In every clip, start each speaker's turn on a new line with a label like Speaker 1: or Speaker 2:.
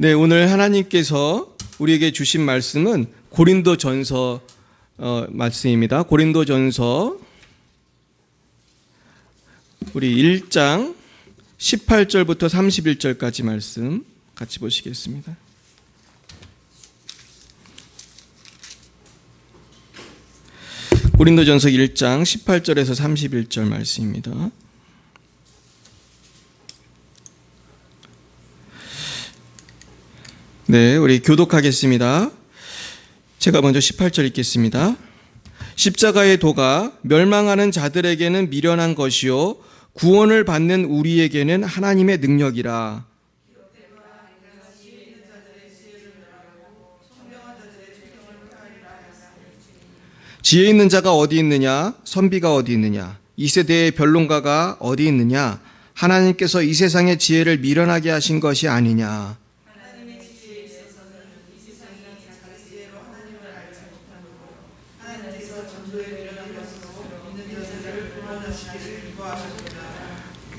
Speaker 1: 네, 오늘 하나님께서 우리에게 주신 말씀은 고린도전서 말씀입니다. 고린도전서 우리 1장 18절부터 31절까지 말씀 같이 보시겠습니다. 고린도전서 1장 18절에서 31절 말씀입니다. 네, 우리 교독하겠습니다. 제가 먼저 18절 읽겠습니다. 십자가의 도가 멸망하는 자들에게는 미련한 것이요 구원을 받는 우리에게는 하나님의 능력이라. 지혜 있는 자가 어디 있느냐? 선비가 어디 있느냐? 이 세대의 변론가가 어디 있느냐? 하나님께서 이 세상의 지혜를 미련하게 하신 것이 아니냐?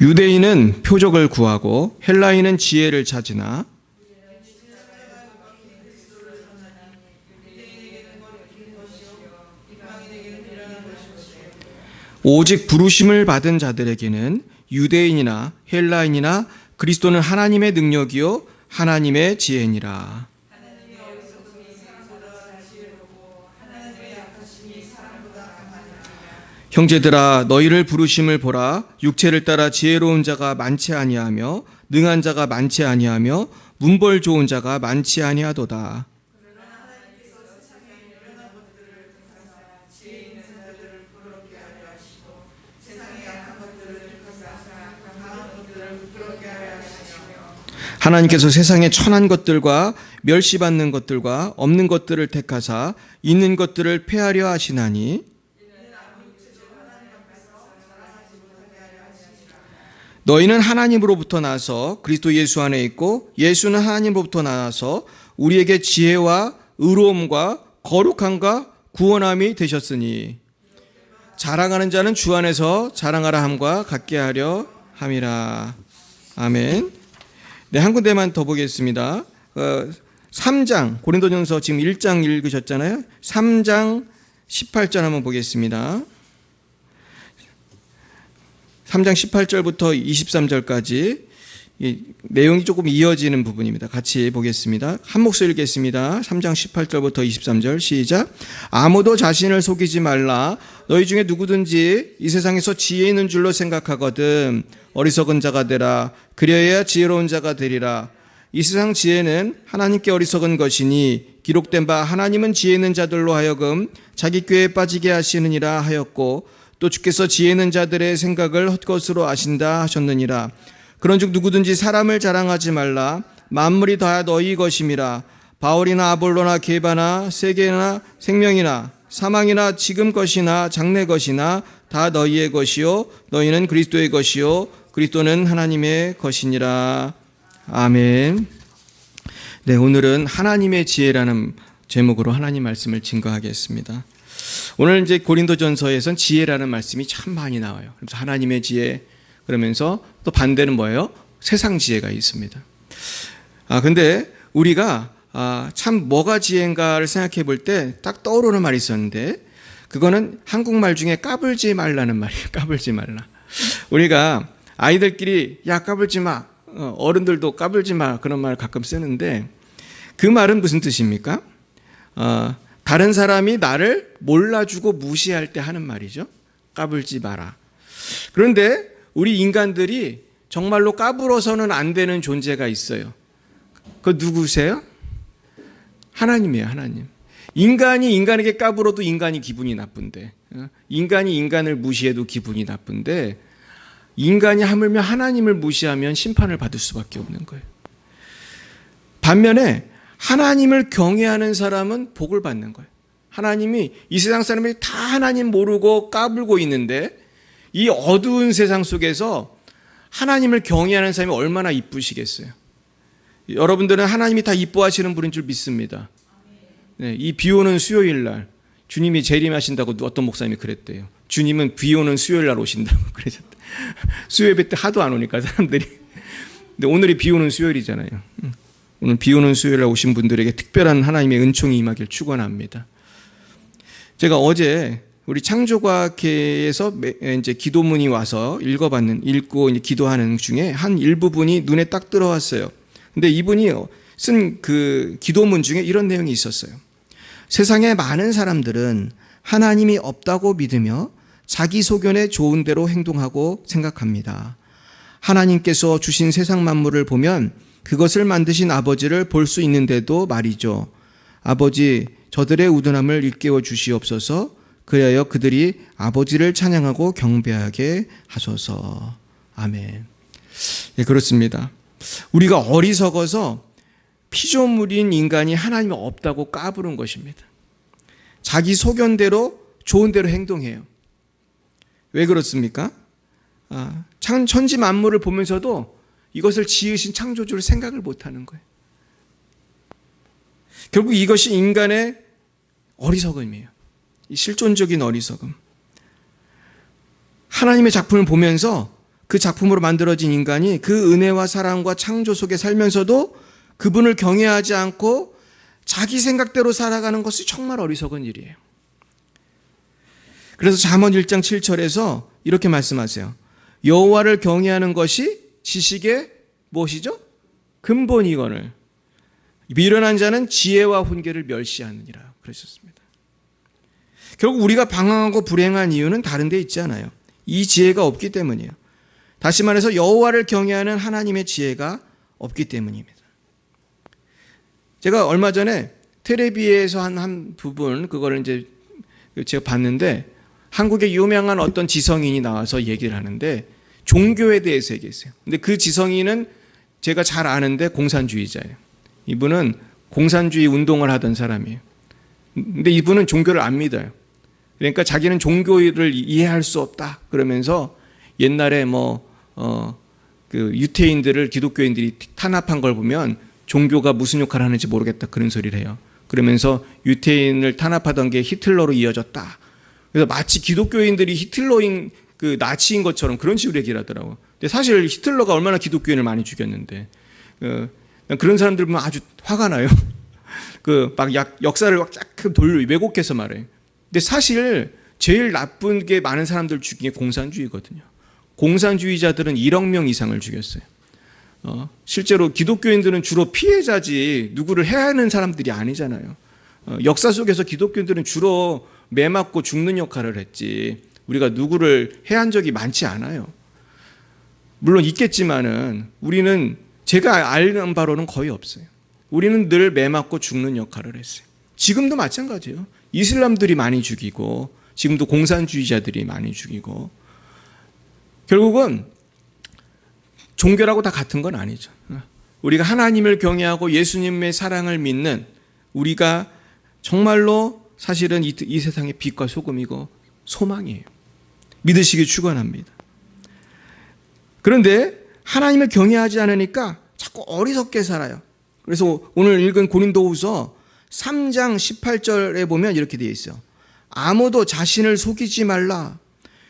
Speaker 1: 유대인은 표적을 구하고 헬라인은 지혜를 찾으나 오직 부르심을 받은 자들에게는 유대인이나 헬라인이나 그리스도는 하나님의 능력이요 하나님의 지혜니라. 형제들아 너희를 부르심을 보라. 육체를 따라 지혜로운 자가 많지 아니하며 능한 자가 많지 아니하며 문벌 좋은 자가 많지 아니하도다. 하나님께서 세상의 천한 것들과 멸시받는 것들과 없는 것들을 택하사 있는 것들을 폐하려 하시나니 너희는 하나님으로부터 나서 그리스도 예수 안에 있고 예수는 하나님으로부터 나와서 우리에게 지혜와 의로움과 거룩함과 구원함이 되셨으니 자랑하는 자는 주 안에서 자랑하라 함과 같게 하려 함이라. 아멘. 네, 한 군데만 더 보겠습니다. 3장 고린도전서 지금 1장 읽으셨잖아요. 3장 18절 한번 보겠습니다. 3장 18절부터 23절까지 내용이 조금 이어지는 부분입니다. 같이 보겠습니다. 한 목소리 읽겠습니다. 3장 18절부터 23절 시작. 아무도 자신을 속이지 말라. 너희 중에 누구든지 이 세상에서 지혜 있는 줄로 생각하거든 어리석은 자가 되라. 그래야 지혜로운 자가 되리라. 이 세상 지혜는 하나님께 어리석은 것이니 기록된 바 하나님은 지혜 있는 자들로 하여금 자기 꾀에 빠지게 하시느니라 하였고 또 주께서 지혜 있는 자들의 생각을 헛것으로 아신다 하셨느니라. 그런즉 누구든지 사람을 자랑하지 말라. 만물이 다 너희 것임이라. 바울이나 아볼로나 게바나 세계나 생명이나 사망이나 지금 것이나 장래 것이나 다 너희의 것이요 너희는 그리스도의 것이요 그리스도는 하나님의 것이니라. 아멘. 네, 오늘은 하나님의 지혜라는 제목으로 하나님 말씀을 증거하겠습니다. 오늘 이제 고린도전서에선 지혜라는 말씀이 참 많이 나와요. 그래서 하나님의 지혜 그러면서 또 반대는 뭐예요? 세상 지혜가 있습니다. 근데 우리가 참 뭐가 지혜인가를 생각해 볼 때 딱 떠오르는 말이 있었는데 그거는 한국말 중에 까불지 말라는 말이에요. 까불지 말라. 우리가 아이들끼리 야 까불지 마. 어른들도 까불지 마. 그런 말 가끔 쓰는데 그 말은 무슨 뜻입니까? 다른 사람이 나를 몰라주고 무시할 때 하는 말이죠. 까불지 마라. 그런데 우리 인간들이 정말로 까불어서는 안 되는 존재가 있어요. 그 누구세요? 하나님이에요. 하나님. 인간이 인간에게 까불어도 인간이 기분이 나쁜데 인간이 인간을 무시해도 기분이 나쁜데 인간이 하물며 하나님을 무시하면 심판을 받을 수밖에 없는 거예요. 반면에 하나님을 경외하는 사람은 복을 받는 거예요. 하나님이 이 세상 사람들이 다 하나님 모르고 까불고 있는데 이 어두운 세상 속에서 하나님을 경외하는 사람이 얼마나 이쁘시겠어요. 여러분들은 하나님이 다 이뻐하시는 분인 줄 믿습니다. 네, 이 비 오는 수요일 날 주님이 재림하신다고 어떤 목사님이 그랬대요. 주님은 비 오는 수요일 날 오신다고 그러셨대. 수요 예배 때 하도 안 오니까 사람들이. 근데 오늘이 비 오는 수요일이잖아요. 오늘 비 오는 수요일에 오신 분들에게 특별한 하나님의 은총이 임하길 축원합니다. 제가 어제 우리 창조과학회에서 이제 기도문이 와서 읽고 이제 기도하는 중에 한 일부분이 눈에 딱 들어왔어요. 근데 이분이 쓴 그 기도문 중에 이런 내용이 있었어요. 세상의 많은 사람들은 하나님이 없다고 믿으며 자기 소견에 좋은 대로 행동하고 생각합니다. 하나님께서 주신 세상 만물을 보면 그것을 만드신 아버지를 볼 수 있는데도 말이죠. 아버지, 저들의 우둔함을 일깨워 주시옵소서. 그리하여 그들이 아버지를 찬양하고 경배하게 하소서. 아멘. 네, 그렇습니다. 우리가 어리석어서 피조물인 인간이 하나님이 없다고 까부른 것입니다. 자기 소견대로 좋은 대로 행동해요. 왜 그렇습니까? 천지 만물을 보면서도 이것을 지으신 창조주를 생각을 못하는 거예요. 결국 이것이 인간의 어리석음이에요. 이 실존적인 어리석음. 하나님의 작품을 보면서 그 작품으로 만들어진 인간이 그 은혜와 사랑과 창조 속에 살면서도 그분을 경외하지 않고 자기 생각대로 살아가는 것이 정말 어리석은 일이에요. 그래서 잠언 1장 7절에서 이렇게 말씀하세요. 여호와를 경외하는 것이 지식의 무엇이죠? 근본이거늘 미련한 자는 지혜와 훈계를 멸시하느니라 그러셨습니다. 결국 우리가 방황하고 불행한 이유는 다른 데 있지 않아요. 이 지혜가 없기 때문이에요. 다시 말해서 여호와를 경외하는 하나님의 지혜가 없기 때문입니다. 제가 얼마 전에 텔레비에서 한 부분 그거를 이제 제가 봤는데 한국의 유명한 어떤 지성인이 나와서 얘기를 하는데 종교에 대해서 얘기했어요. 근데 그 지성인은 제가 잘 아는데 공산주의자예요. 이분은 공산주의 운동을 하던 사람이에요. 근데 이분은 종교를 안 믿어요. 그러니까 자기는 종교를 이해할 수 없다 그러면서 옛날에 그 유태인들을 기독교인들이 탄압한 걸 보면 종교가 무슨 역할을 하는지 모르겠다 그런 소리를 해요. 그러면서 유태인을 탄압하던 게 히틀러로 이어졌다. 그래서 마치 기독교인들이 히틀러인 그 나치인 것처럼 그런 식으로 얘기를 하더라고요. 근데 사실 히틀러가 얼마나 기독교인을 많이 죽였는데 그런 사람들 보면 아주 화가 나요. 그 막 역사를 막 쫙 왜곡해서 말해요. 근데 사실 제일 나쁜 게 많은 사람들 죽인 게 공산주의거든요. 공산주의자들은 1억 명 이상을 죽였어요. 실제로 기독교인들은 주로 피해자지 누구를 해하는 사람들이 아니잖아요. 역사 속에서 기독교인들은 주로 매 맞고 죽는 역할을 했지 우리가 누구를 해한 적이 많지 않아요. 물론 있겠지만은 우리는 제가 아는 바로는 거의 없어요. 우리는 늘 매 맞고 죽는 역할을 했어요. 지금도 마찬가지예요. 이슬람들이 많이 죽이고 지금도 공산주의자들이 많이 죽이고 결국은 종교라고 다 같은 건 아니죠. 우리가 하나님을 경외하고 예수님의 사랑을 믿는 우리가 정말로 사실은 이 세상의 빛과 소금이고 소망이에요. 믿으시기 축원합니다. 그런데 하나님을 경외하지 않으니까 자꾸 어리석게 살아요. 그래서 오늘 읽은 고린도후서 3장 18절에 보면 이렇게 되어 있어요. 아무도 자신을 속이지 말라.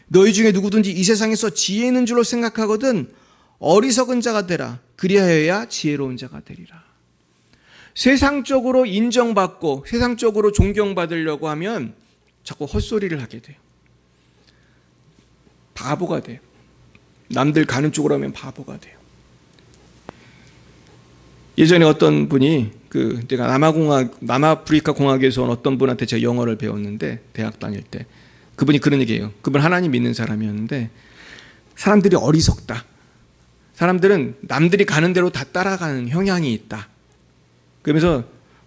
Speaker 1: 너희 중에 누구든지 이 세상에서 지혜 있는 줄로 생각하거든 어리석은 자가 되라. 그리하여야 지혜로운 자가 되리라. 세상적으로 인정받고 세상적으로 존경받으려고 하면 자꾸 헛소리를 하게 돼요. 바보가 돼요. 남들 가는 쪽으로 하면 바보가 돼요. 예전에 어떤 분이 제가 남아프리카 공화국에서 온 어떤 분한테 제가 영어를 배웠는데 대학 다닐 때 그분이 그런 얘기예요. 그분 하나님 믿는 사람이었는데 사람들이 어리석다. 사람들은 남들이 가는 대로 다 따라가는 경향이 있다. 그러면서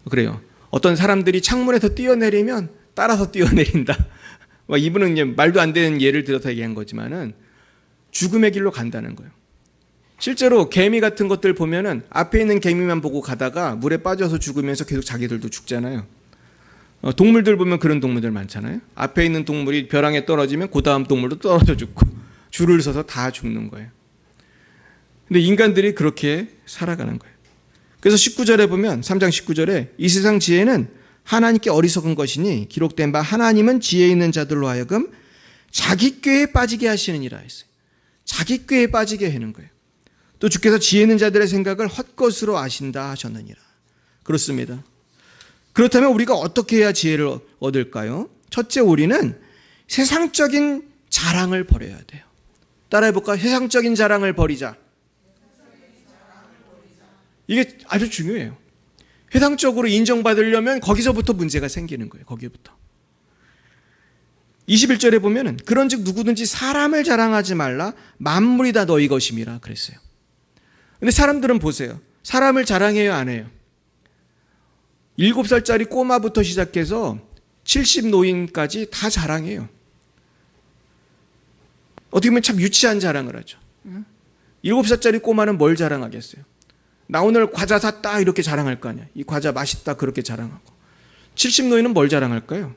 Speaker 1: 그래요. 어떤 사람들이 창문에서 뛰어내리면 따라서 뛰어내린다. 이분은 이제 말도 안 되는 예를 들어서 얘기한 거지만은 죽음의 길로 간다는 거예요. 실제로 개미 같은 것들 보면은 앞에 있는 개미만 보고 가다가 물에 빠져서 죽으면서 계속 자기들도 죽잖아요. 동물들 보면 그런 동물들 많잖아요. 앞에 있는 동물이 벼랑에 떨어지면 그 다음 동물도 떨어져 죽고 줄을 서서 다 죽는 거예요. 근데 인간들이 그렇게 살아가는 거예요. 그래서 19절에 보면 3장 19절에 이 세상 지혜는 하나님께 어리석은 것이니 기록된 바 하나님은 지혜 있는 자들로 하여금 자기 꾀에 빠지게 하시느니라 했어요. 자기 꾀에 빠지게 하는 거예요. 또 또 주께서 지혜 있는 자들의 생각을 헛것으로 아신다 하셨느니라. 그렇습니다. 그렇다면 우리가 어떻게 해야 지혜를 얻을까요? 첫째, 우리는 세상적인 자랑을 버려야 돼요. 따라해볼까요? 세상적인 자랑을 버리자. 이게 아주 중요해요. 세상적으로 인정받으려면 거기서부터 문제가 생기는 거예요. 거기부터. 21절에 보면은 그런즉 누구든지 사람을 자랑하지 말라 만물이 다 너희 것임이라 그랬어요. 근데 사람들은 보세요. 사람을 자랑해요, 안 해요? 7살짜리 꼬마부터 시작해서 70 노인까지 다 자랑해요. 어떻게 보면 참 유치한 자랑을 하죠. 7살짜리 꼬마는 뭘 자랑하겠어요? 나 오늘 과자 샀다 이렇게 자랑할 거 아니야. 이 과자 맛있다 그렇게 자랑하고. 70 노인은 뭘 자랑할까요?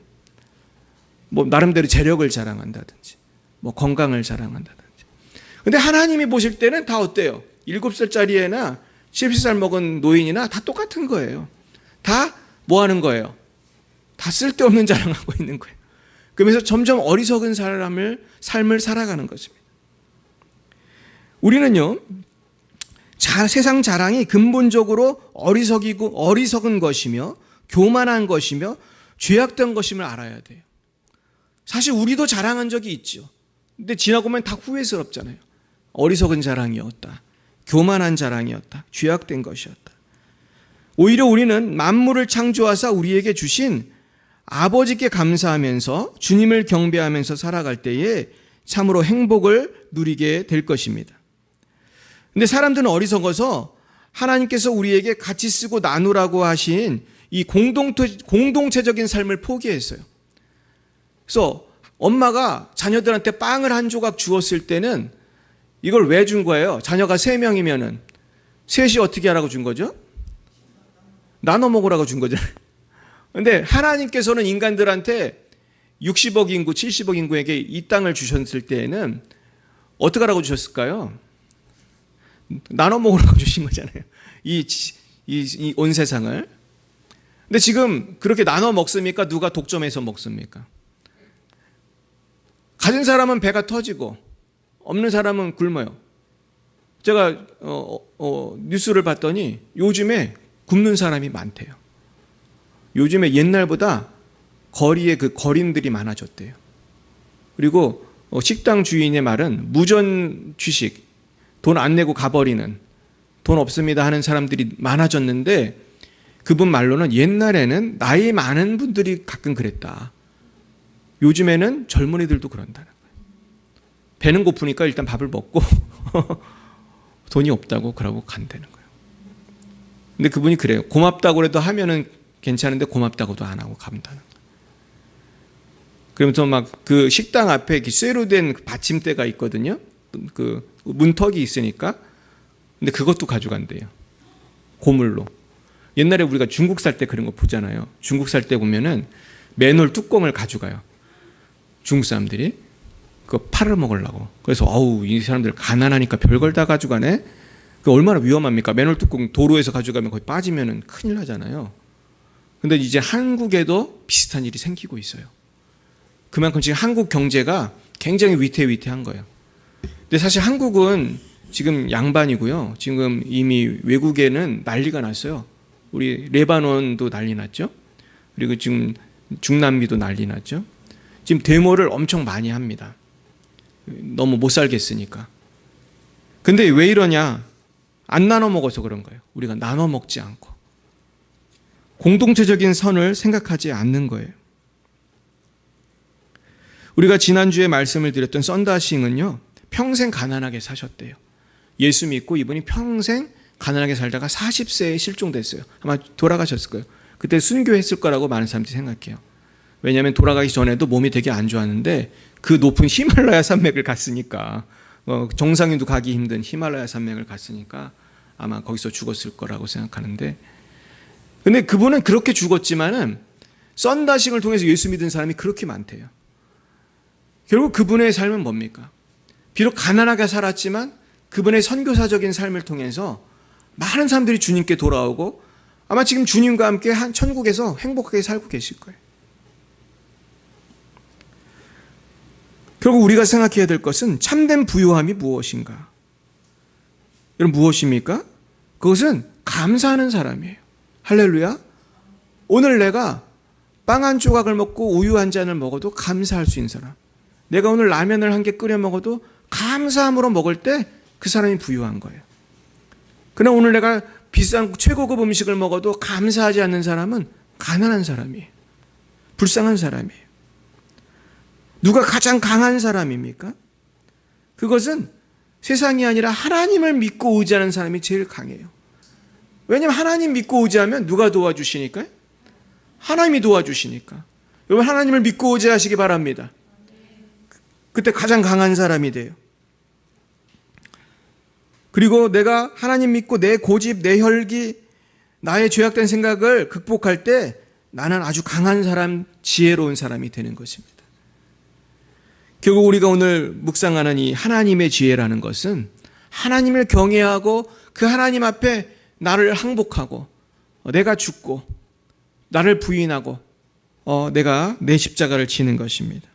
Speaker 1: 뭐 나름대로 재력을 자랑한다든지 뭐 건강을 자랑한다든지. 근데 하나님이 보실 때는 다 어때요? 7살짜리 애나 70살 먹은 노인이나 다 똑같은 거예요. 다 뭐 하는 거예요? 다 쓸데없는 자랑하고 있는 거예요. 그러면서 점점 어리석은 삶을 살아가는 것입니다. 우리는요, 세상 자랑이 근본적으로 어리석은 것이며 교만한 것이며 죄악된 것임을 알아야 돼요. 사실 우리도 자랑한 적이 있죠. 근데 지나고 보면 다 후회스럽잖아요. 어리석은 자랑이었다. 교만한 자랑이었다. 죄악된 것이었다. 오히려 우리는 만물을 창조하사 우리에게 주신 아버지께 감사하면서 주님을 경배하면서 살아갈 때에 참으로 행복을 누리게 될 것입니다. 근데 사람들은 어리석어서 하나님께서 우리에게 같이 쓰고 나누라고 하신 이 공동체적인 삶을 포기했어요. 그래서 엄마가 자녀들한테 빵을 한 조각 주었을 때는 이걸 왜 준 거예요? 자녀가 3명이면은 셋이 어떻게 하라고 준 거죠? 나눠 먹으라고 준 거잖아요. 근데 하나님께서는 인간들한테 60억 인구, 70억 인구에게 이 땅을 주셨을 때에는 어떻게 하라고 주셨을까요? 나눠 먹으라고 주신 거잖아요. 이 온 세상을. 근데 지금 그렇게 나눠 먹습니까? 누가 독점해서 먹습니까? 가진 사람은 배가 터지고 없는 사람은 굶어요. 제가 뉴스를 봤더니 요즘에 굶는 사람이 많대요. 요즘에 옛날보다 거리에 그 거린들이 많아졌대요. 그리고 식당 주인의 말은 무전 취식, 돈 안 내고 가버리는, 돈 없습니다 하는 사람들이 많아졌는데 그분 말로는 옛날에는 나이 많은 분들이 가끔 그랬다. 요즘에는 젊은이들도 그런다는 거예요. 배는 고프니까 일단 밥을 먹고 돈이 없다고 그러고 간다는 거예요. 근데 그분이 그래요. 고맙다고 해도 하면은 괜찮은데 고맙다고도 안 하고 간다는 거예요. 그러면서 막 그 식당 앞에 쇠로 된 받침대가 있거든요. 그 문턱이 있으니까. 근데 그것도 가져간대요. 고물로. 옛날에 우리가 중국 살 때 그런 거 보잖아요. 중국 살 때 보면은 맨홀 뚜껑을 가져가요. 중국 사람들이. 그거 팔을 먹으려고. 그래서 이 사람들 가난하니까 별걸 다 가져가네. 그 얼마나 위험합니까? 맨홀 뚜껑 도로에서 가져가면 거의 빠지면은 큰일 나잖아요. 근데 이제 한국에도 비슷한 일이 생기고 있어요. 그만큼 지금 한국 경제가 굉장히 위태위태한 거예요. 근데 사실 한국은 지금 양반이고요. 지금 이미 외국에는 난리가 났어요. 우리 레바논도 난리 났죠. 그리고 지금 중남미도 난리 났죠. 지금 데모를 엄청 많이 합니다. 너무 못 살겠으니까. 근데 왜 이러냐? 안 나눠 먹어서 그런 거예요. 우리가 나눠 먹지 않고. 공동체적인 선을 생각하지 않는 거예요. 우리가 지난주에 말씀을 드렸던 썬다싱은요, 평생 가난하게 사셨대요. 예수 믿고 이분이 평생 가난하게 살다가 40세에 실종됐어요. 아마 돌아가셨을 거예요. 그때 순교했을 거라고 많은 사람들이 생각해요. 왜냐하면 돌아가기 전에도 몸이 되게 안 좋았는데 그 높은 히말라야 산맥을 갔으니까, 정상인도 가기 힘든 히말라야 산맥을 갔으니까 아마 거기서 죽었을 거라고 생각하는데, 근데 그분은 그렇게 죽었지만은 썬다싱을 통해서 예수 믿은 사람이 그렇게 많대요. 결국 그분의 삶은 뭡니까? 비록 가난하게 살았지만 그분의 선교사적인 삶을 통해서 많은 사람들이 주님께 돌아오고 아마 지금 주님과 함께 한 천국에서 행복하게 살고 계실 거예요. 결국 우리가 생각해야 될 것은 참된 부유함이 무엇인가? 여러분 무엇입니까? 그것은 감사하는 사람이에요. 할렐루야. 오늘 내가 빵 한 조각을 먹고 우유 한 잔을 먹어도 감사할 수 있는 사람. 내가 오늘 라면을 한 개 끓여 먹어도 감사함으로 먹을 때 그 사람이 부유한 거예요. 그러나 오늘 내가 비싼 최고급 음식을 먹어도 감사하지 않는 사람은 가난한 사람이에요. 불쌍한 사람이에요. 누가 가장 강한 사람입니까? 그것은 세상이 아니라 하나님을 믿고 의지하는 사람이 제일 강해요. 왜냐하면 하나님 믿고 의지하면 누가 도와주시니까요? 하나님이 도와주시니까. 여러분 하나님을 믿고 의지하시기 바랍니다. 그때 가장 강한 사람이 돼요. 그리고 내가 하나님 믿고 내 고집, 내 혈기, 나의 죄악된 생각을 극복할 때 나는 아주 강한 사람, 지혜로운 사람이 되는 것입니다. 결국 우리가 오늘 묵상하는 이 하나님의 지혜라는 것은 하나님을 경외하고 그 하나님 앞에 나를 항복하고 내가 죽고 나를 부인하고 내가 내 십자가를 지는 것입니다.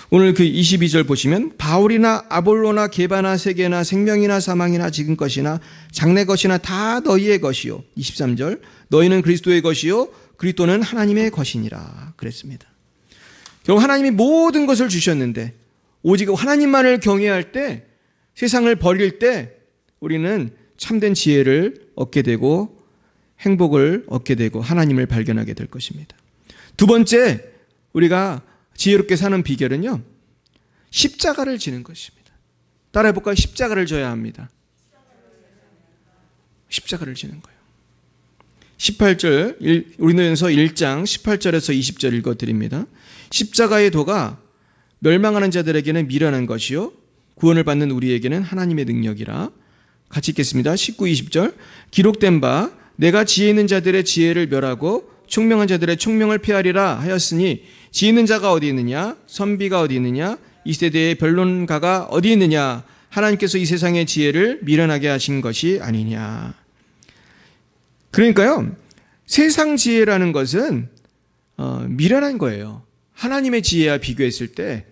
Speaker 1: 오늘 그 22절 보시면 바울이나 아볼로나 게바나 세계나 생명이나 사망이나 지금 것이나 장래 것이나 다 너희의 것이요. 23절 너희는 그리스도의 것이요 그리스도는 하나님의 것이니라 그랬습니다. 결국 하나님이 모든 것을 주셨는데 오직 하나님만을 경외할 때 세상을 버릴 때 우리는 참된 지혜를 얻게 되고 행복을 얻게 되고 하나님을 발견하게 될 것입니다. 두 번째 우리가 지혜롭게 사는 비결은요, 십자가를 지는 것입니다. 따라해 볼까요? 십자가를 져야 합니다. 십자가를 지는 거예요. 18절, 우리는서 1장 18절에서 20절 읽어드립니다. 십자가의 도가 멸망하는 자들에게는 미련한 것이요 구원을 받는 우리에게는 하나님의 능력이라. 같이 읽겠습니다. 19, 20절 기록된 바 내가 지혜 있는 자들의 지혜를 멸하고 총명한 자들의 총명을 폐하리라 하였으니 지혜 있는 자가 어디 있느냐? 선비가 어디 있느냐? 이 세대의 변론가가 어디 있느냐? 하나님께서 이 세상의 지혜를 미련하게 하신 것이 아니냐. 그러니까요, 세상 지혜라는 것은 미련한 거예요. 하나님의 지혜와 비교했을 때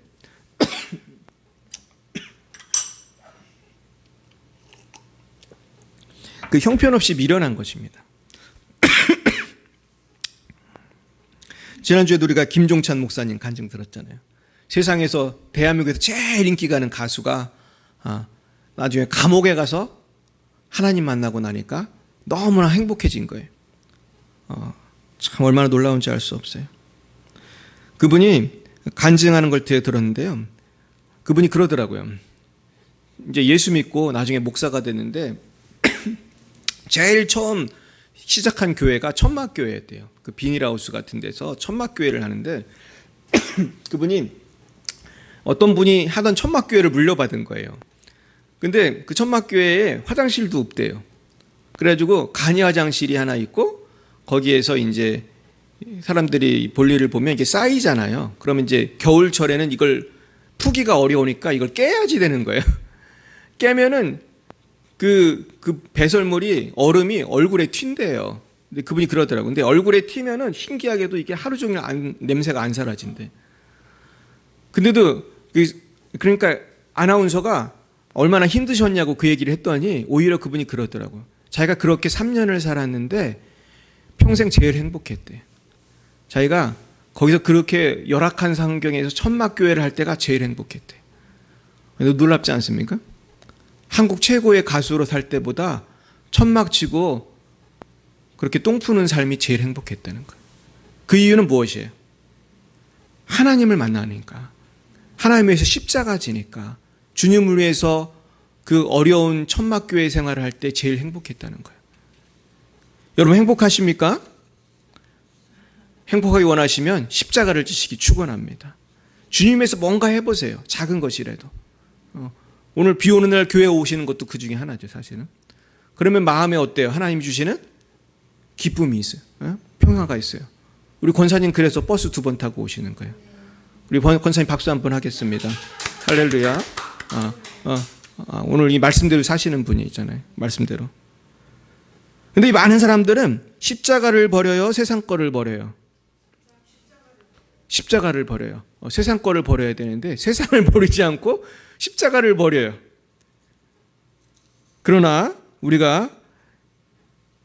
Speaker 1: 그 형편없이 미련한 것입니다. 지난주에도 우리가 김종찬 목사님 간증 들었잖아요. 세상에서 대한민국에서 제일 인기 가는 가수가 나중에 감옥에 가서 하나님 만나고 나니까 너무나 행복해진 거예요. 참 얼마나 놀라운지 알 수 없어요. 그분이 간증하는 걸 들었는데요. 그분이 그러더라고요. 이제 예수 믿고 나중에 목사가 됐는데 제일 처음 시작한 교회가 천막교회였대요. 그 비닐하우스 같은 데서 천막교회를 하는데 그분이 어떤 분이 하던 천막교회를 물려받은 거예요. 근데 그 천막교회에 화장실도 없대요. 그래가지고 간이 화장실이 하나 있고 거기에서 이제 사람들이 볼일을 보면 이게 쌓이잖아요. 그러면 이제 겨울철에는 이걸 푸기가 어려우니까 이걸 깨야지 되는 거예요. 깨면은 그 배설물이 얼음이 얼굴에 튄대요. 근데 그분이 그러더라고요. 근데 얼굴에 튀면은 신기하게도 이게 하루 종일 냄새가 안 사라진대. 근데도 그러니까 아나운서가 얼마나 힘드셨냐고 그 얘기를 했더니 오히려 그분이 그러더라고요. 자기가 그렇게 3년을 살았는데 평생 제일 행복했대. 자기가 거기서 그렇게 열악한 환경에서 천막교회를 할 때가 제일 행복했대. 놀랍지 않습니까? 한국 최고의 가수로 살 때보다 천막 치고 그렇게 똥 푸는 삶이 제일 행복했다는 거예요. 그 이유는 무엇이에요? 하나님을 만나니까, 하나님을 위해서 십자가 지니까, 주님을 위해서 그 어려운 천막교회 생활을 할 때 제일 행복했다는 거예요. 여러분 행복하십니까? 행복하기 원하시면 십자가를 지시기 축원합니다. 주님에서 뭔가 해보세요. 작은 것이라도. 오늘 비 오는 날 교회에 오시는 것도 그 중에 하나죠, 사실은. 그러면 마음에 어때요? 하나님이 주시는 기쁨이 있어요. 평화가 있어요. 우리 권사님 그래서 버스 2번 타고 오시는 거예요. 우리 권사님 박수 한번 하겠습니다. 할렐루야. 오늘 이 말씀대로 사시는 분이 있잖아요. 말씀대로. 근데 이 많은 사람들은 십자가를 버려요? 세상 거를 버려요? 십자가를 버려요. 세상 거를 버려야 되는데 세상을 버리지 않고 십자가를 버려요. 그러나 우리가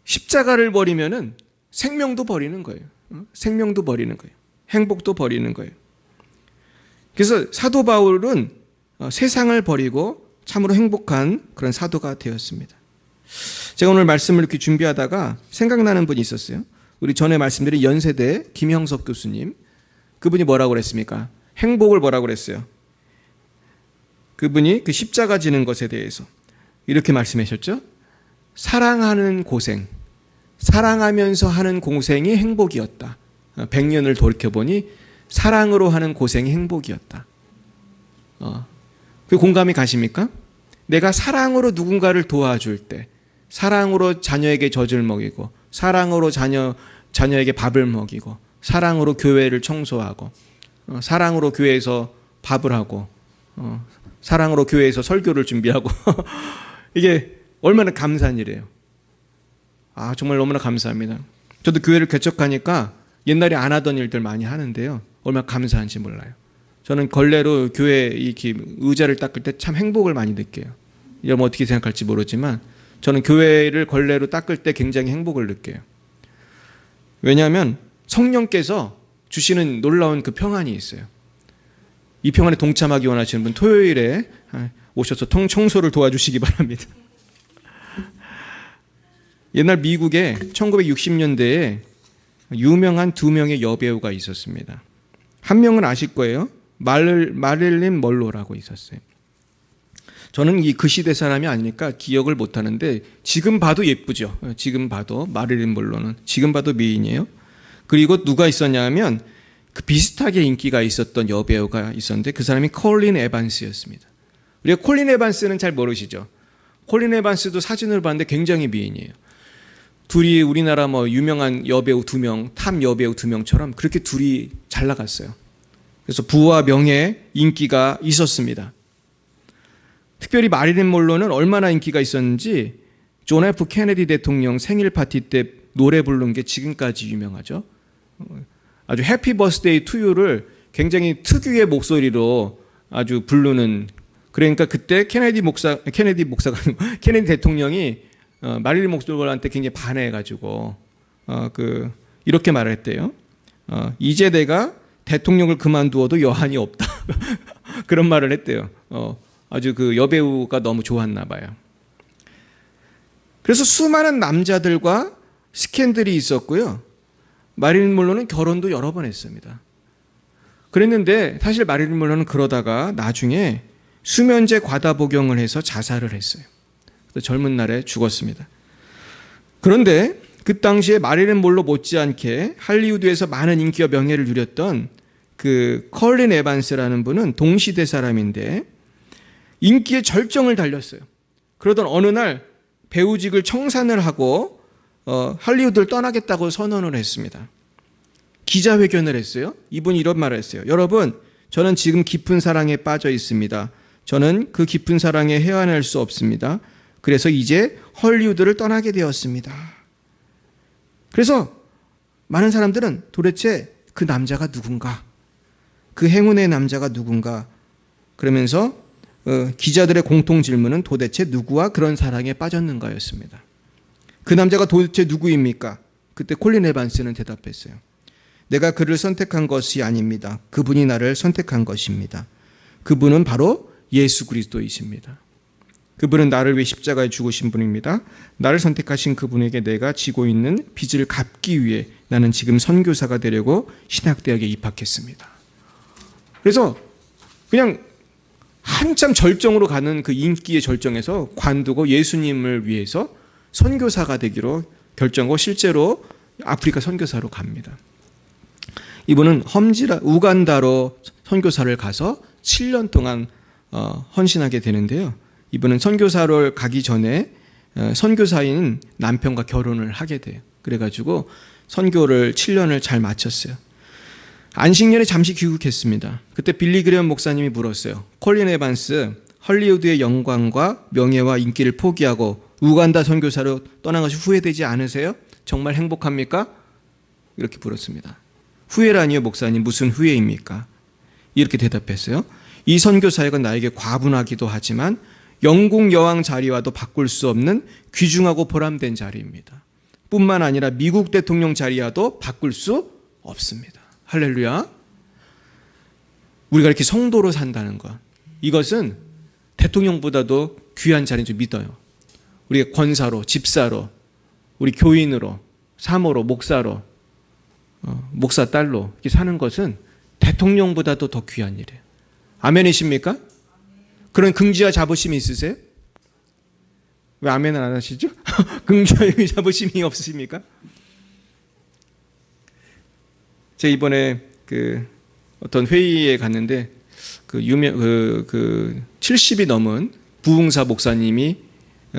Speaker 1: 십자가를 버리면은 생명도 버리는 거예요. 생명도 버리는 거예요. 행복도 버리는 거예요. 그래서 사도 바울은 세상을 버리고 참으로 행복한 그런 사도가 되었습니다. 제가 오늘 말씀을 이렇게 준비하다가 생각나는 분이 있었어요. 우리 전에 말씀드린 연세대 김형석 교수님. 그분이 뭐라고 그랬습니까? 행복을 뭐라고 그랬어요? 그분이 그 십자가 지는 것에 대해서 이렇게 말씀하셨죠. 사랑하는 고생, 사랑하면서 하는 고생이 행복이었다. 100년을 돌이켜보니 사랑으로 하는 고생이 행복이었다. 그 공감이 가십니까? 내가 사랑으로 누군가를 도와줄 때, 사랑으로 자녀에게 젖을 먹이고, 사랑으로 자녀에게 밥을 먹이고, 사랑으로 교회를 청소하고, 사랑으로 교회에서 밥을 하고, 사랑으로 교회에서 설교를 준비하고 이게 얼마나 감사한 일이에요. 정말 너무나 감사합니다. 저도 교회를 개척하니까 옛날에 안 하던 일들 많이 하는데요. 얼마나 감사한지 몰라요. 저는 걸레로 교회 이렇게 의자를 닦을 때 참 행복을 많이 느껴요. 여러분 어떻게 생각할지 모르지만 저는 교회를 걸레로 닦을 때 굉장히 행복을 느껴요. 왜냐하면 성령께서 주시는 놀라운 그 평안이 있어요. 이 평안에 동참하기 원하시는 분 토요일에 오셔서 청소를 도와주시기 바랍니다. 옛날 미국에 1960년대에 유명한 두 명의 여배우가 있었습니다. 한 명은 아실 거예요. 마릴린 먼로라고 있었어요. 저는 그 시대 사람이 아니니까 기억을 못하는데 지금 봐도 예쁘죠. 지금 봐도 마릴린 먼로는 지금 봐도 미인이에요. 그리고 누가 있었냐 하면 그 비슷하게 인기가 있었던 여배우가 있었는데 그 사람이 콜린 에반스였습니다. 우리가 콜린 에반스는 잘 모르시죠? 콜린 에반스도 사진을 봤는데 굉장히 미인이에요. 둘이 우리나라 유명한 여배우 2명, 탑 여배우 2명처럼 그렇게 둘이 잘 나갔어요. 그래서 부와 명예, 인기가 있었습니다. 특별히 마릴린 먼로는 얼마나 인기가 있었는지 존 F 케네디 대통령 생일 파티 때 노래 부른 게 지금까지 유명하죠. 아주 해피 버스데이 투 유를 굉장히 특유의 목소리로 아주 부르는, 그러니까 그때 케네디 대통령이 마릴린 먼로한테 굉장히 반해가지고 이렇게 말을 했대요. 이제 내가 대통령을 그만두어도 여한이 없다. 그런 말을 했대요. 아주 그 여배우가 너무 좋았나 봐요. 그래서 수많은 남자들과 스캔들이 있었고요. 마릴린 먼로는 결혼도 여러 번 했습니다. 그랬는데 사실 마릴린 먼로는 그러다가 나중에 수면제 과다 복용을 해서 자살을 했어요. 젊은 날에 죽었습니다. 그런데 그 당시에 마릴린 먼로 못지않게 할리우드에서 많은 인기와 명예를 누렸던 그 컬린 에반스라는 분은 동시대 사람인데 인기의 절정을 달렸어요. 그러던 어느 날 배우직을 청산을 하고 할리우드를 떠나겠다고 선언을 했습니다. 기자회견을 했어요. 이분이 이런 말을 했어요. 여러분, 저는 지금 깊은 사랑에 빠져 있습니다. 저는 그 깊은 사랑에 헤어날 수 없습니다. 그래서 이제 헐리우드를 떠나게 되었습니다. 그래서 많은 사람들은 도대체 그 남자가 누군가, 그 행운의 남자가 누군가 그러면서 기자들의 공통 질문은 도대체 누구와 그런 사랑에 빠졌는가였습니다. 그 남자가 도대체 누구입니까? 그때 콜린 에반스는 대답했어요. 내가 그를 선택한 것이 아닙니다. 그분이 나를 선택한 것입니다. 그분은 바로 예수 그리스도이십니다. 그분은 나를 위해 십자가에 죽으신 분입니다. 나를 선택하신 그분에게 내가 지고 있는 빚을 갚기 위해 나는 지금 선교사가 되려고 신학대학에 입학했습니다. 그래서 그냥 한참 절정으로 가는 그 인기의 절정에서 관두고 예수님을 위해서 선교사가 되기로 결정하고 실제로 아프리카 선교사로 갑니다. 이분은 우간다로 선교사를 가서 7년 동안 헌신하게 되는데요. 이분은 선교사를 가기 전에 선교사인 남편과 결혼을 하게 돼요. 그래가지고 선교를 7년을 잘 마쳤어요. 안식년에 잠시 귀국했습니다. 그때 빌리 그레엄 목사님이 물었어요. 콜린 에반스, 헐리우드의 영광과 명예와 인기를 포기하고 우간다 선교사로 떠난 것이 후회되지 않으세요? 정말 행복합니까? 이렇게 물었습니다. 후회라니요, 목사님. 무슨 후회입니까? 이렇게 대답했어요. 이 선교 사역은 나에게 과분하기도 하지만 영국 여왕 자리와도 바꿀 수 없는 귀중하고 보람된 자리입니다. 뿐만 아니라 미국 대통령 자리와도 바꿀 수 없습니다. 할렐루야. 우리가 이렇게 성도로 산다는 것, 이것은 대통령보다도 귀한 자리인 줄 믿어요. 우리가 권사로, 집사로, 우리 교인으로, 사모로, 목사로, 목사 딸로 이렇게 사는 것은 대통령보다도 더 귀한 일이에요. 아멘이십니까? 그런 긍지와 자부심이 있으세요? 왜 아멘을 안 하시죠? 긍지와 자부심이 없으십니까? 제가 이번에 어떤 회의에 갔는데 70이 넘은 부흥사 목사님이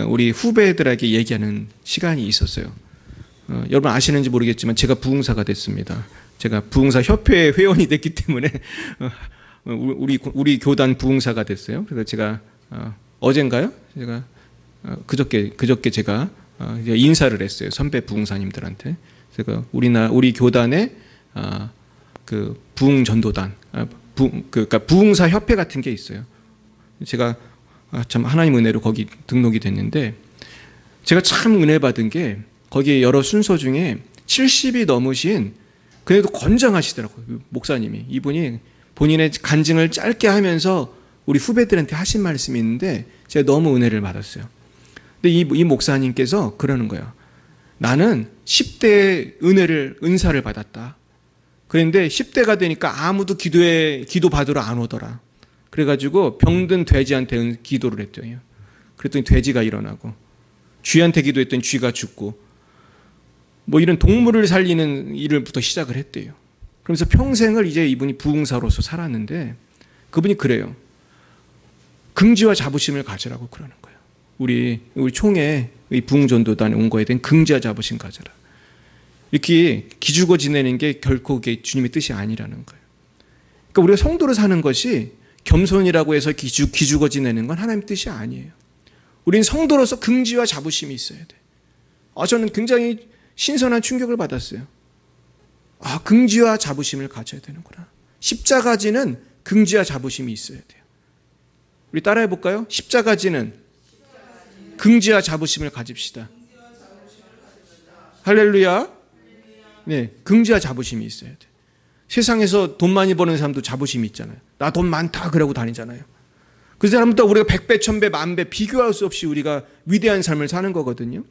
Speaker 1: 우리 후배들에게 얘기하는 시간이 있었어요. 여러분 아시는지 모르겠지만 제가 부흥사가 됐습니다. 제가 부흥사 협회 회원이 됐기 때문에 우리 교단 부흥사가 됐어요. 그래서 제가 어젠가요? 제가 그저께 제가 인사를 했어요. 선배 부흥사님들한테. 제가 우리 교단의 그 부흥 전도단, 그러니까 부흥사 협회 같은 게 있어요. 제가 참 하나님 은혜로 거기 등록이 됐는데, 제가 참 은혜 받은 게 거기에 여러 순서 중에 70이 넘으신, 그래도 건장하시더라고요. 목사님이. 이분이 본인의 간증을 짧게 하면서 우리 후배들한테 하신 말씀이 있는데 제가 너무 은혜를 받았어요. 근데 이 목사님께서 그러는 거예요. 나는 10대의 은사를 받았다. 그런데 10대가 되니까 아무도 기도 받으러 안 오더라. 그래가지고 병든 돼지한테 기도를 했대요. 그랬더니 돼지가 일어나고, 쥐한테 기도했더니 쥐가 죽고, 뭐 이런 동물을 살리는 일을부터 시작을 했대요. 그러면서 평생을 이제 이분이 부흥사로서 살았는데, 그분이 그래요. 긍지와 자부심을 가지라고 그러는 거예요. 우리 총회 부흥전도단에 온 거에 대한 긍지와 자부심 가져라. 이렇게 기죽어 지내는 게 결코 그게 주님의 뜻이 아니라는 거예요. 그러니까 우리가 성도로 사는 것이 겸손이라고 해서 기죽어 지내는 건 하나님의 뜻이 아니에요. 우리는 성도로서 긍지와 자부심이 있어야 돼. 저는 굉장히 신선한 충격을 받았어요. 긍지와 자부심을 가져야 되는구나. 십자가지는 긍지와 자부심이 있어야 돼요. 우리 따라해 볼까요? 십자가지는 긍지와 자부심을 가집시다. 할렐루야. 네, 긍지와 자부심이 있어야 돼. 세상에서 돈 많이 버는 사람도 자부심이 있잖아요. 나 돈 많다 그러고 다니잖아요. 그 사람부터 우리가 100배, 1000배, 10,000배 비교할 수 없이 우리가 위대한 삶을 사는 거거든요.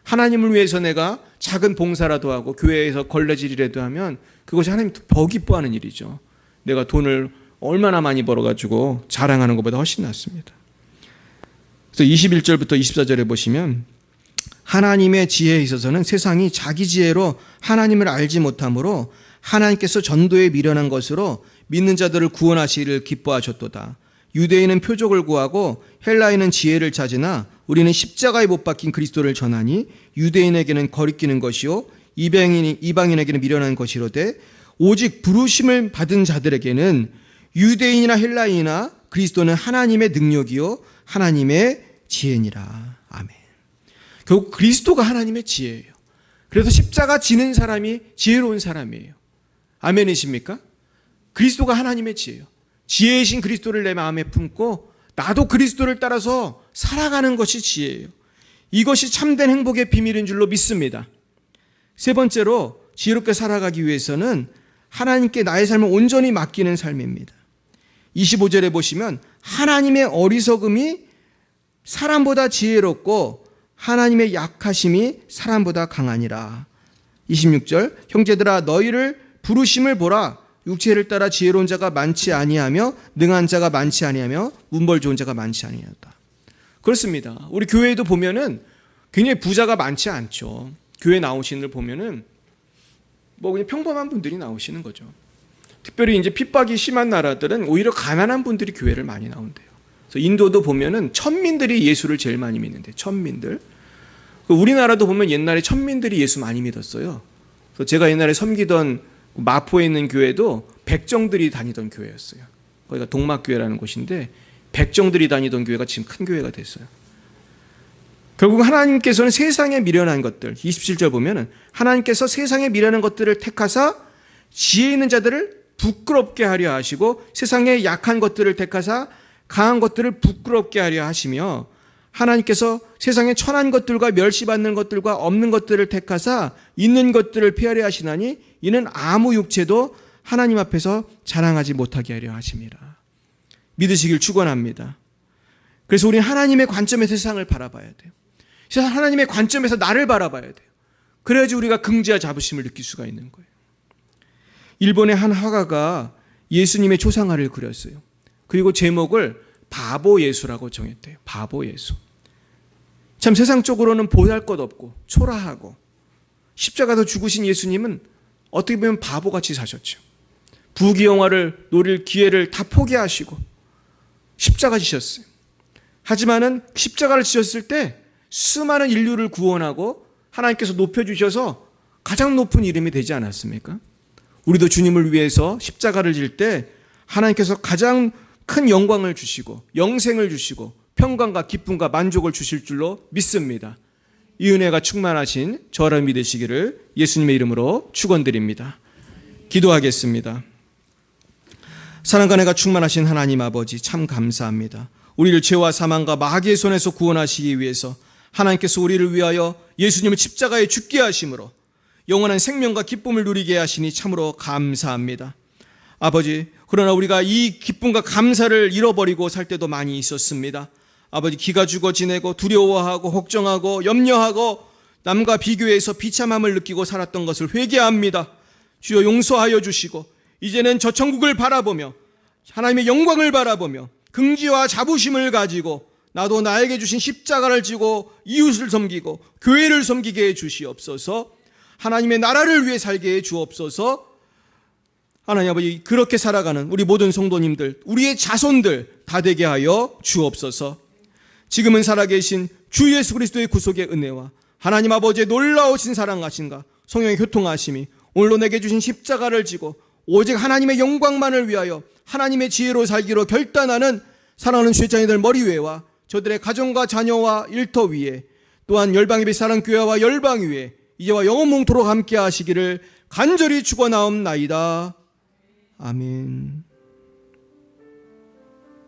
Speaker 1: 하나님을 위해서 내가 작은 봉사라도 하고 교회에서 걸레질이라도 하면 그것이 하나님 더 기뻐하는 일이죠. 내가 돈을 얼마나 많이 벌어가지고 자랑하는 것보다 훨씬 낫습니다. 그래서 21절부터 24절에 보시면, 하나님의 지혜에 있어서는 세상이 자기 지혜로 하나님을 알지 못하므로 하나님께서 전도에 미련한 것으로 믿는 자들을 구원하시기를 기뻐하셨도다. 유대인은 표적을 구하고 헬라인은 지혜를 찾으나 우리는 십자가에 못 박힌 그리스도를 전하니 유대인에게는 거리끼는 것이요 이방인에게는 미련한 것이로되 오직 부르심을 받은 자들에게는 유대인이나 헬라인이나 그리스도는 하나님의 능력이요 하나님의 지혜니라. 아멘. 결국 그리스도가 하나님의 지혜예요. 그래서 십자가 지는 사람이 지혜로운 사람이에요. 아멘이십니까? 그리스도가 하나님의 지혜예요. 지혜이신 그리스도를 내 마음에 품고 나도 그리스도를 따라서 살아가는 것이 지혜예요. 이것이 참된 행복의 비밀인 줄로 믿습니다. 세 번째로 지혜롭게 살아가기 위해서는 하나님께 나의 삶을 온전히 맡기는 삶입니다. 25절에 보시면 하나님의 어리석음이 사람보다 지혜롭고 하나님의 약하심이 사람보다 강하니라. 26절, 형제들아 너희를 부르심을 보라. 육체를 따라 지혜로운 자가 많지 아니하며 능한 자가 많지 아니하며 문벌 좋은 자가 많지 아니하다. 그렇습니다. 우리 교회에도 보면은 굉장히 부자가 많지 않죠. 교회 나오시는 걸 보면은 뭐 그냥 평범한 분들이 나오시는 거죠. 특별히 이제 핍박이 심한 나라들은 오히려 가난한 분들이 교회를 많이 나온대요. 그래서 인도도 보면은 천민들이 예수를 제일 많이 믿는데, 천민들. 우리나라도 보면 옛날에 천민들이 예수 많이 믿었어요. 그래서 제가 옛날에 섬기던 마포에 있는 교회도 백정들이 다니던 교회였어요. 거기가 동막교회라는 곳인데 백정들이 다니던 교회가 지금 큰 교회가 됐어요. 결국 하나님께서는 세상에 미련한 것들, 27절 보면은 하나님께서 세상에 미련한 것들을 택하사 지혜 있는 자들을 부끄럽게 하려 하시고 세상에 약한 것들을 택하사 강한 것들을 부끄럽게 하려 하시며 하나님께서 세상에 천한 것들과 멸시받는 것들과 없는 것들을 택하사 있는 것들을 피하려 하시나니 이는 아무 육체도 하나님 앞에서 자랑하지 못하게 하려 하심이라. 믿으시길 축원합니다. 그래서 우리는 하나님의 관점에서 세상을 바라봐야 돼요. 하나님의 관점에서 나를 바라봐야 돼요. 그래야지 우리가 긍지와 자부심을 느낄 수가 있는 거예요. 일본의 한 화가가 예수님의 초상화를 그렸어요. 그리고 제목을 바보 예수라고 정했대요. 바보 예수. 참 세상적으로는 보잘것없고 초라하고 십자가에서 죽으신 예수님은 어떻게 보면 바보같이 사셨죠. 부귀영화를 노릴 기회를 다 포기하시고 십자가 지셨어요. 하지만은 십자가를 지셨을 때 수많은 인류를 구원하고 하나님께서 높여주셔서 가장 높은 이름이 되지 않았습니까? 우리도 주님을 위해서 십자가를 질 때 하나님께서 가장 큰 영광을 주시고 영생을 주시고 평강과 기쁨과 만족을 주실 줄로 믿습니다. 이 은혜가 충만하신 저를 믿으시기를 예수님의 이름으로 축원드립니다. 기도하겠습니다. 사랑과 은혜가 충만하신 하나님 아버지 참 감사합니다. 우리를 죄와 사망과 마귀의 손에서 구원하시기 위해서 하나님께서 우리를 위하여 예수님을 십자가에 죽게 하심으로 영원한 생명과 기쁨을 누리게 하시니 참으로 감사합니다. 아버지, 그러나 우리가 이 기쁨과 감사를 잃어버리고 살 때도 많이 있었습니다. 아버지, 기가 죽어 지내고 두려워하고 걱정하고 염려하고 남과 비교해서 비참함을 느끼고 살았던 것을 회개합니다. 주여 용서하여 주시고 이제는 저 천국을 바라보며 하나님의 영광을 바라보며 긍지와 자부심을 가지고 나도 나에게 주신 십자가를 지고 이웃을 섬기고 교회를 섬기게 해 주시옵소서. 하나님의 나라를 위해 살게 해 주옵소서. 하나님 아버지, 그렇게 살아가는 우리 모든 성도님들, 우리의 자손들 다 되게 하여 주옵소서. 지금은 살아계신 주 예수 그리스도의 구속의 은혜와 하나님 아버지의 놀라우신 사랑하심과 성령의 교통하심이 오늘도 내게 주신 십자가를 지고 오직 하나님의 영광만을 위하여 하나님의 지혜로 살기로 결단하는 사랑하는 죄자녀들 머리 위에와 저들의 가정과 자녀와 일터 위에 또한 열방예배 사랑교회와 열방 위에 이제와 영원몽토록 함께 하시기를 간절히 축원하옵나이다. 아멘.